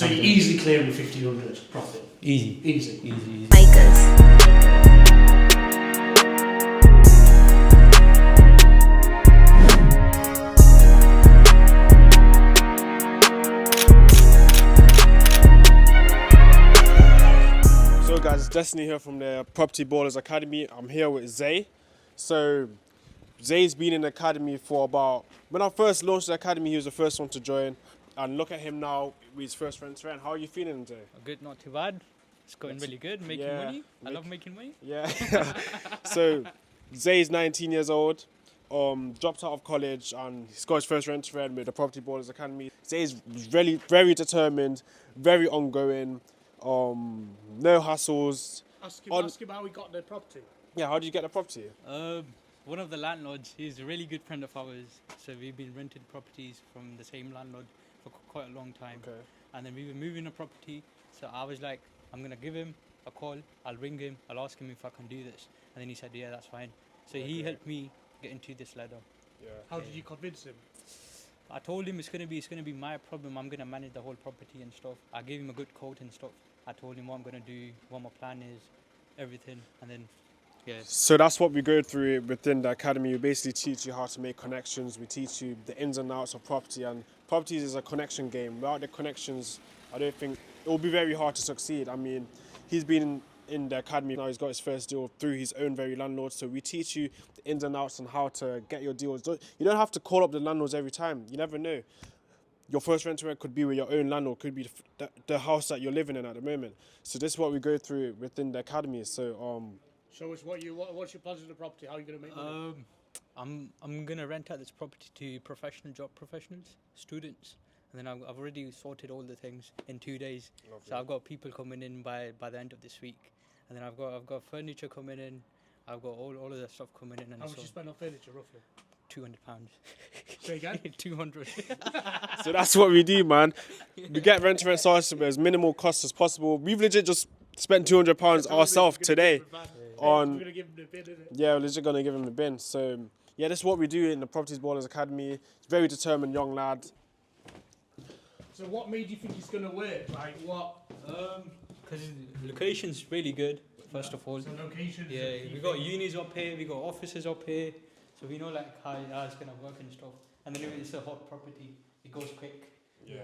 So you're easily clearing 1,500 profit. Easy. So guys, it's Destiny here from the Property Ballers Academy. I'm here with Zay. So Zay's been in the academy for about, when I first launched the academy, he was the first one to join. And look at him now with his first rent. How are you feeling, Zay? Good, not too bad. It's going really good. Making money. I love making money. Yeah. So Zay's 19 years old, dropped out of college, and he's got his first rent with the Property Ballers Academy. Zay's really very determined, very ongoing, no hassles. Ask him how he got the property. Yeah, how did you get the property? One of the landlords, he's a really good friend of ours. So we've been renting properties from the same landlord for quite a long time. Okay. And then we were moving a property. So I was like, I'm going to give him a call. I'll ring him. I'll ask him if I can do this. And then he said, yeah, that's fine. So he helped me get into this ladder. Yeah. How did you convince him? I told him it's gonna be my problem. I'm gonna manage the whole property and stuff. I gave him a good quote and stuff. I told him what I'm gonna do, what my plan is, everything, and then So that's what we go through within the academy. We basically teach you how to make connections. We teach you the ins and outs of property, and properties is a connection game. Without the connections, I don't think it will be very hard to succeed. I mean, he's been in the academy now. He's got his first deal through his own very landlord. So we teach you the ins and outs and how to get your deals. You don't have to call up the landlords every time. You never know. Your first rent could be with your own landlord, could be the house that you're living in at the moment. So this is what we go through within the academy. So Show us what's your plans with the property. How are you going to make money? I'm gonna rent out this property to job professionals, students, and then I've already sorted all the things in 2 days. Lovely. So I've got people coming in by the end of this week, and then I've got furniture coming in. I've got all of the stuff coming in. And How much you spend on furniture roughly? £200. Say again? 200. So that's what we do, man. We get rent started with as minimal cost as possible. We've legit just spent £200 ourselves today on. We're going to give him the bid, isn't it? Yeah, we're legit gonna give him the bin. So yeah, this is what we do in the Properties Ballers Academy. He's a very determined young lad. So what made you think it's going to work? Like what? Because location's really good. First of all, So locations. yeah, we got unis up here, we got offices up here, so we know like how it's gonna work and stuff. And then it's a hot property, it goes quick. Yeah.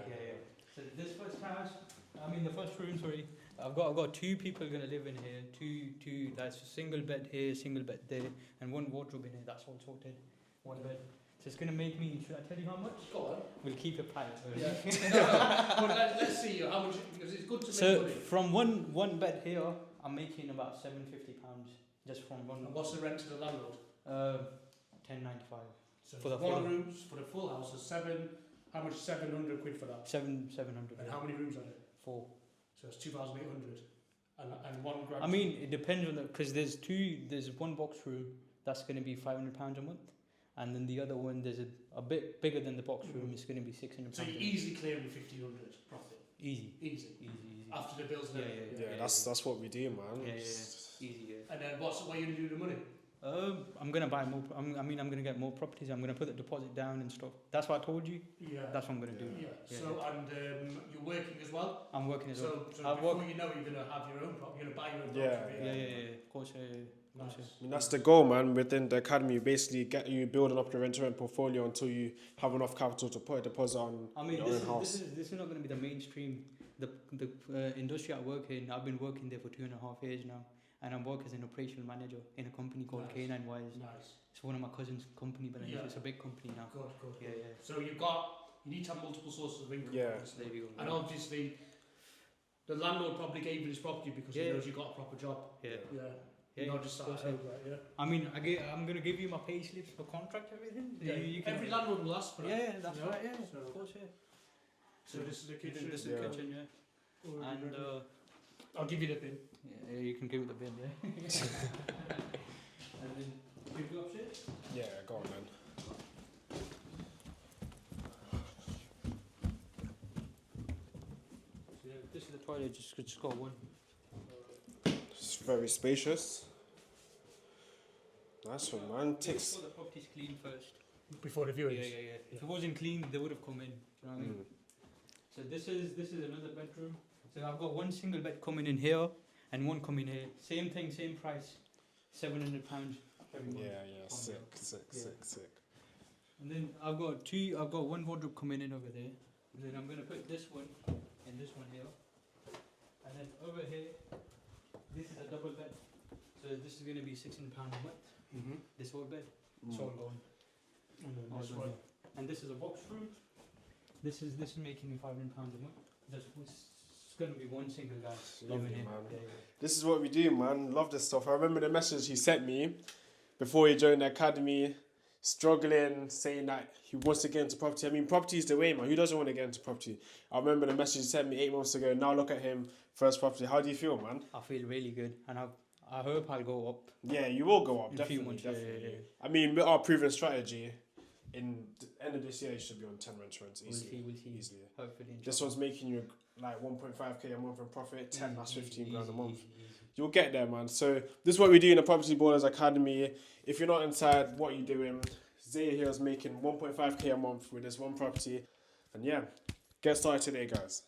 So this first house, the first room, sorry, I've got 2 people gonna live in here. Two. That's a single bed here, single bed there, and 1 wardrobe in here. That's all sorted. 1 bed. So it's gonna make me. Should I tell you how much? Go on. We'll keep it private. Yeah. Well, let's see how much, because it's good to make So money. from one bed here, I'm making about £750 just from one. And what's the rent to the landlord? £10.95. So For the one full- rooms for the full house is how much? 700 quid for that. 700. And how many rooms are there? 4. So it's 2,800. And 1 grand. It depends on because there's 1 box room that's going to be £500 a month, and then the other one there's a bit bigger than the box room. It's going to be £600. So you're easily clearing 1,500 profit. Easy. Easy. After the bills and everything. Yeah, that's what we do, man. Yeah. Easy. Yeah. And then what are you going to do with the money? I'm gonna buy more. I'm gonna get more properties. I'm gonna put the deposit down and stuff. That's what I told you. Yeah. That's what I'm gonna do. Yeah. So and you're working as well. I'm working as well. So before you know, you're gonna have your own property. You're gonna buy your own property. Yeah. Of course. Nice. I mean, that's the goal, man. Within the academy, basically get you building up your rent portfolio until you have enough capital to put a deposit on your own house. This is not going to be the mainstream. The industry I work in, I've been working there for 2.5 years now, and I work as an operational manager in a company called K9 Wise. Nice. It's one of my cousin's company, but it's a big company now. Good. Yeah. So you need to have multiple sources of income. Yeah. Obviously. There we go. And obviously, the landlord probably gave you this property because he knows you got a proper job. Yeah. Not just that. Yeah. I'm gonna give you my pay slips for contract, everything. Yeah. You can, Every landlord will ask for that. Yeah, that's right. Yeah, So, of course. Yeah. So this is the kitchen. This is the kitchen. Yeah. And I'll give you the bin. yeah, you can give it the bin. Yeah. And then you go upstairs. Yeah, go on, man. So this is the toilet. Just got 1. It's very spacious. Nice one, man. Ticks. Before the property's clean first. Before the viewings. Yeah. If it wasn't clean, they would have come in. Do you know what I mean? So this is another bedroom. So I've got one single bed coming in here and one coming here. Same thing, same price. £700 every month. Yeah, sick. And then I've got one wardrobe coming in over there. And then I'm gonna put this one and this one here. And then over here, this is a double bed. So this is gonna be £16 a month. This whole bed. It's all gone. And then That's this one. And this is a box room. This is making me £500 a month. It's gonna be one single guy Lovely, living here. man. Yeah. This is what we do, man. Love this stuff. I remember the message he sent me before he joined the academy, struggling, saying that he wants to get into property. I mean, property is the way, man. Who doesn't want to get into property? I remember the message he sent me 8 months ago. Now look at him, first property. How do you feel, man? I feel really good, and I hope I'll go up. Yeah, you will go up, In a few definitely. months, yeah. I mean, with our proven strategy, in the end of this year, you should be on 10 rents easily. We'll see. Easily. Hopefully. This one's making you like 1.5k a month in profit, 10, that's 15 grand a month. Easy. You'll get there, man. So this is what we do in the Property Ballers Academy. If you're not inside, what are you doing? Zaya here is making 1.5k a month with this one property. And yeah, get started today, guys.